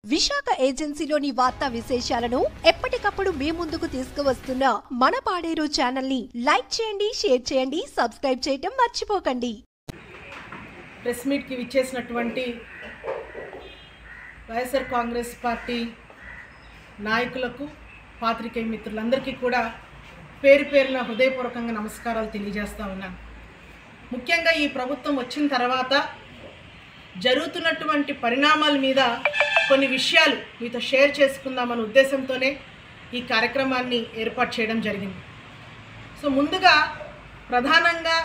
విశాఖ ఏజెన్సీలోని వార్తా విశేషాలను ఎప్పటికప్పుడు మీ ముందుకు తీసుకువస్తున్న మన పాడేరు ఛానల్ ని లైక్ చేయండి, షేర్ చేయండి, సబ్స్క్రైబ్ చేయటం మర్చిపోకండి. ప్రెస్ మీట్ కి విచ్చేసినటువంటి వైఎస్ఆర్ కాంగ్రెస్ పార్టీ నాయకులకు, పాత్రికేయ మిత్రులందరికీ కూడా పేరు పేరున హృదయపూర్వకంగా నమస్కారాలు తెలియజేస్తా ఉన్నాను. ముఖ్యంగా ఈ ప్రభుత్వం వచ్చిన తర్వాత జరుగుతున్నటువంటి పరిణామాల మీద కొన్ని విషయాలు మీతో షేర్ చేసుకుందామన్న ఉద్దేశంతోనే ఈ కార్యక్రమాన్ని ఏర్పాటు చేయడం జరిగింది. సో ముందుగా ప్రధానంగా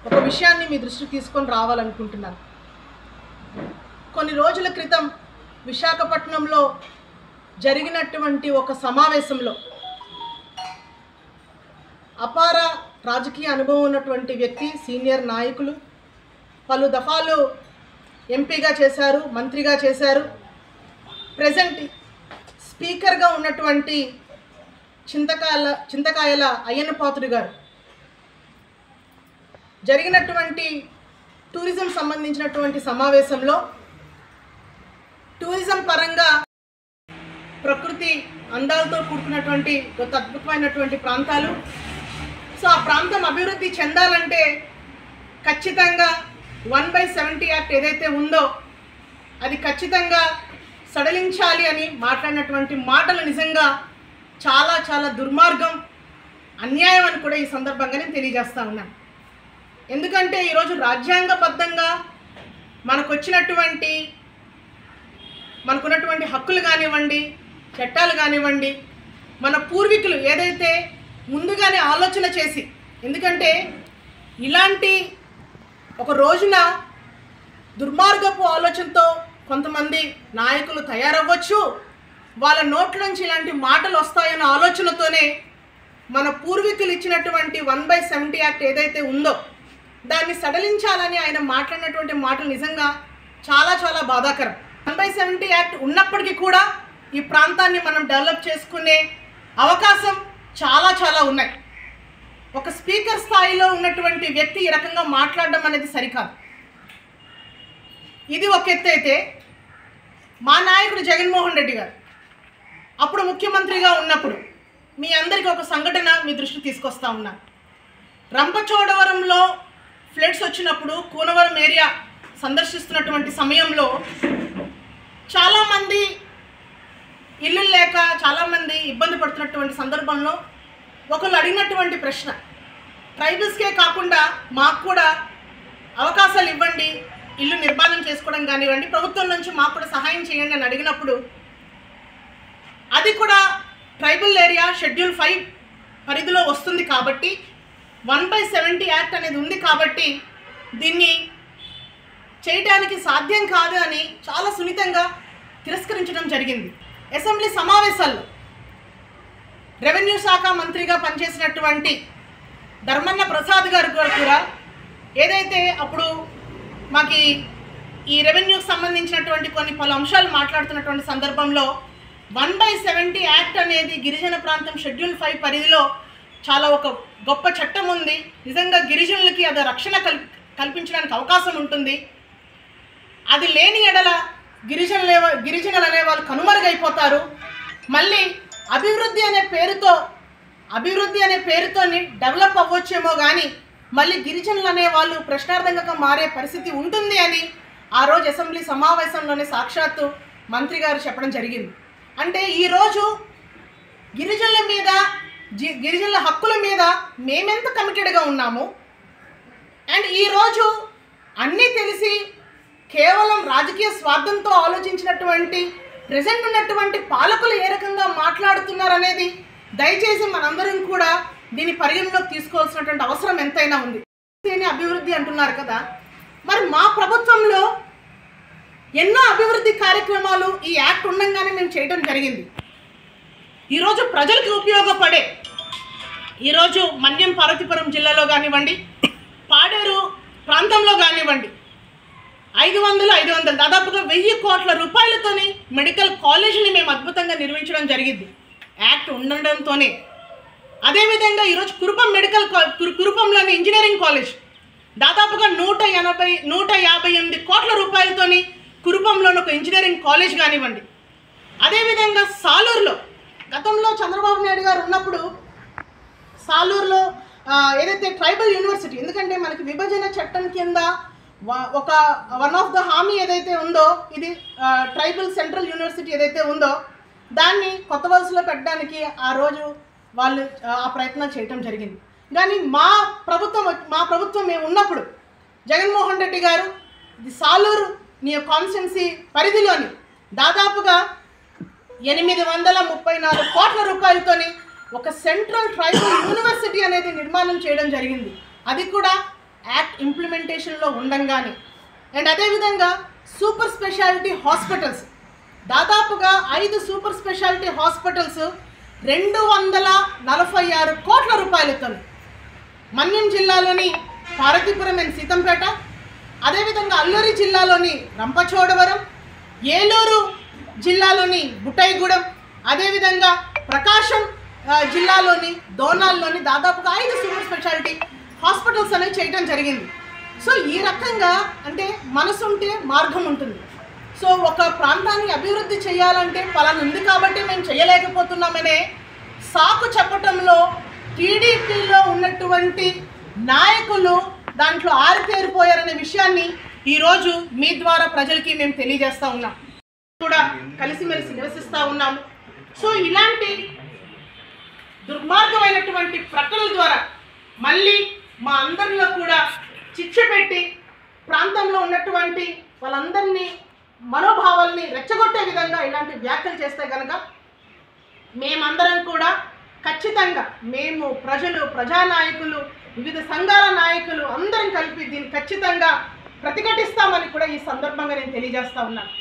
ఒక విషయాన్ని మీ దృష్టికి తీసుకొని రావాలనుకుంటున్నాను. కొన్ని రోజుల క్రితం విశాఖపట్నంలో జరిగినటువంటి ఒక సమావేశంలో అపార రాజకీయ అనుభవం ఉన్నటువంటి వ్యక్తి, సీనియర్ నాయకులు, పలు దఫాలు ఎంపీగా చేశారు, మంత్రిగా చేశారు, ప్రెజెంట్ స్పీకర్గా ఉన్నటువంటి చింతకాయల అయ్యన్నపాత్రుడు గారు జరిగినటువంటి టూరిజం సంబంధించినటువంటి సమావేశంలో టూరిజం పరంగా ప్రకృతి అందాలతో కూడుకున్నటువంటి ఒక అద్భుతమైనటువంటి ప్రాంతాలు. సో ఆ ప్రాంతం అభివృద్ధి చెందాలంటే ఖచ్చితంగా 1/70 యాక్ట్ ఏదైతే ఉందో అది ఖచ్చితంగా సడలించాలి అని మాట్లాడినటువంటి మాటలు నిజంగా చాలా చాలా దుర్మార్గం, అన్యాయం అని కూడా ఈ సందర్భంగా నేను తెలియజేస్తా ఉన్నాను. ఎందుకంటే ఈరోజు రాజ్యాంగబద్ధంగా మనకున్నటువంటి హక్కులు కానివ్వండి, చట్టాలు కానివ్వండి, మన పూర్వీకులు ఏదైతే ముందుగానే ఆలోచన చేసి, ఎందుకంటే ఇలాంటి ఒక రోజున దుర్మార్గపు ఆలోచనతో కొంతమంది నాయకులు తయారవ్వచ్చు, వాళ్ళ నోట్ల నుంచి ఇలాంటి మాటలు వస్తాయన్న ఆలోచనతోనే మన పూర్వీకులు ఇచ్చినటువంటి 1/70 యాక్ట్ ఏదైతే ఉందో దాన్ని సడలించాలని ఆయన మాట్లాడినటువంటి మాటలు నిజంగా చాలా చాలా బాధాకరం. 1/70 యాక్ట్ ఉన్నప్పటికీ కూడా ఈ ప్రాంతాన్ని మనం డెవలప్ చేసుకునే అవకాశం చాలా చాలా ఉన్నాయి. ఒక స్పీకర్ స్థాయిలో ఉన్నటువంటి వ్యక్తి ఈ రకంగా మాట్లాడడం అనేది సరికాదు. ఇది ఒక ఎత్తు అయితే, మా నాయకుడు జగన్మోహన్ రెడ్డి గారు అప్పుడు ముఖ్యమంత్రిగా ఉన్నప్పుడు మీ అందరికీ ఒక సంఘటన మీ దృష్టికి తీసుకొస్తా ఉన్నాను. రంపచోడవరంలో ఫ్లడ్స్ వచ్చినప్పుడు కూనవరం ఏరియా సందర్శిస్తున్నటువంటి సమయంలో చాలామంది ఇల్లు లేక చాలామంది ఇబ్బంది పడుతున్నటువంటి సందర్భంలో ఒకళ్ళు అడిగినటువంటి ప్రశ్న, ట్రైబల్స్కే కాకుండా మాకు కూడా అవకాశాలు ఇవ్వండి, ఇల్లు నిర్మాణం చేసుకోవడం కానివ్వండి, ప్రభుత్వం నుంచి మాకు కూడా సహాయం చేయండి అని అడిగినప్పుడు అది కూడా ట్రైబల్ ఏరియా షెడ్యూల్ 5 పరిధిలో వస్తుంది కాబట్టి 1/70 యాక్ట్ అనేది ఉంది కాబట్టి దీన్ని చేయడానికి సాధ్యం కాదు అని చాలా సున్నితంగా తిరస్కరించడం జరిగింది. అసెంబ్లీ సమావేశాల్లో రెవెన్యూ శాఖ మంత్రిగా పనిచేసినటువంటి ధర్మన్న ప్రసాద్ గారు కూడా ఏదైతే అప్పుడు మాకు ఈ రెవెన్యూకి సంబంధించినటువంటి పలు అంశాలు మాట్లాడుతున్నటువంటి సందర్భంలో 1/70 యాక్ట్ అనేది గిరిజన ప్రాంతం షెడ్యూల్ 5 పరిధిలో చాలా ఒక గొప్ప చట్టం ఉంది. నిజంగా గిరిజనులకి అది రక్షణ కల్పించడానికి అవకాశం ఉంటుంది. అది లేని ఎడల గిరిజనులు అనే వాళ్ళు కనుమరుగైపోతారు. మళ్ళీ అభివృద్ధి అనే పేరుతో డెవలప్ అవ్వచ్చేమో కానీ మళ్ళీ గిరిజనులు అనే వాళ్ళు ప్రశ్నార్థకంగా మారే పరిస్థితి ఉంటుంది అని ఆ రోజు అసెంబ్లీ సమావేశంలోనే సాక్షాత్తు మంత్రి గారు చెప్పడం జరిగింది. అంటే ఈరోజు గిరిజనుల హక్కుల మీద మేమెంత కమిటెడ్గా ఉన్నాము, అండ్ ఈరోజు అన్నీ తెలిసి కేవలం రాజకీయ స్వార్థంతో ఆలోచించినటువంటి ప్రెజెంట్ ఉన్నటువంటి పాలకులు ఏ రకంగా మాట్లాడుతున్నారనేది దయచేసి మనందరం కూడా దీని పరిగణలోకి తీసుకోవాల్సినటువంటి అవసరం ఎంతైనా ఉంది. అభివృద్ధి అంటున్నారు కదా, మరి మా ప్రభుత్వంలో ఎన్నో అభివృద్ధి కార్యక్రమాలు ఈ యాక్ట్ ఉండగానే మేము చేయడం జరిగింది. ఈరోజు ప్రజలకు ఉపయోగపడే, ఈరోజు మన్యం పార్వతీపురం జిల్లాలో కానివ్వండి, పాడేరు ప్రాంతంలో కానివ్వండి 500 దాదాపుగా 1000 కోట్ల రూపాయలతోని మెడికల్ కాలేజీని మేము అద్భుతంగా నిర్మించడం జరిగింది యాక్ట్ ఉండడంతోనే. అదేవిధంగా ఈరోజు కురుపంలోని ఇంజనీరింగ్ కాలేజ్ దాదాపుగా 158 కోట్ల రూపాయలతోని కురుపంలోని ఒక ఇంజనీరింగ్ కాలేజ్ కానివ్వండి, అదేవిధంగా సాలూరులో గతంలో చంద్రబాబు నాయుడు గారు ఉన్నప్పుడు సాలూరులో ఏదైతే ట్రైబల్ యూనివర్సిటీ, ఎందుకంటే మనకి విభజన చట్టం కింద ఒక వన్ ఆఫ్ ద హామీ ఏదైతే ఉందో ఇది ట్రైబల్ సెంట్రల్ యూనివర్సిటీ ఏదైతే ఉందో దాన్ని కొత్త వలసలో పెట్టడానికి ఆ రోజు వాళ్ళు ఆ ప్రయత్నం చేయటం జరిగింది. కానీ మా ప్రభుత్వం మేము ఉన్నప్పుడు జగన్మోహన్ రెడ్డి గారు ఇది సాలూరు కాన్స్టిట్యున్సీ పరిధిలోని దాదాపుగా 834 కోట్ల రూపాయలతోని ఒక సెంట్రల్ ట్రైబల్ యూనివర్సిటీ అనేది నిర్మాణం చేయడం జరిగింది. అది కూడా యాక్ట్ ఇంప్లిమెంటేషన్లో ఉండంగానే. అండ్ అదేవిధంగా సూపర్ స్పెషాలిటీ హాస్పిటల్స్, దాదాపుగా 5 సూపర్ స్పెషాలిటీ హాస్పిటల్స్ 246 కోట్ల రూపాయలతో మన్యం జిల్లాలోని పార్వతీపురం అండ్ సీతంపేట, అదేవిధంగా అల్లూరి జిల్లాలోని రంపచోడవరం, ఏలూరు జిల్లాలోని బుట్టైగూడెం, అదేవిధంగా ప్రకాశం జిల్లాలోని దోనాల్లోని దాదాపుగా 5 సూపర్ స్పెషాలిటీ హాస్పిటల్స్ అనేవి చేయడం జరిగింది. సో ఈ రకంగా అంటే మనసు ఉంటే మార్గం ఉంటుంది. సో ఒక ప్రాంతాన్ని అభివృద్ధి చేయాలంటే పలానా ఉంది కాబట్టి మేము చేయలేకపోతున్నామనే సాకు చెప్పటంలో టీడీపీలో ఉన్నటువంటి నాయకులు దాంట్లో ఆరితేరిపోయారనే విషయాన్ని ఈరోజు మీ ద్వారా ప్రజలకి మేము తెలియజేస్తూ ఉన్నాం. కూడా కలిసిమెలిసి నివసిస్తూ ఉన్నాము. సో ఇలాంటి దుర్మార్గమైనటువంటి ప్రకటనల ద్వారా మళ్ళీ మా అందరిలో కూడా శిక్ష పెట్టి ప్రాంతంలో ఉన్నటువంటి వాళ్ళందరినీ మనోభావాల్ని రెచ్చగొట్టే విధంగా ఇలాంటి వ్యాఖ్యలు చేస్తే కనుక మేమందరం కూడా ఖచ్చితంగా మేము ప్రజలు, ప్రజానాయకులు, వివిధ సంఘాల నాయకులు అందరం కలిపి దీన్ని ఖచ్చితంగా ప్రతిఘటిస్తామని కూడా ఈ సందర్భంగా నేను తెలియజేస్తా ఉన్నాను.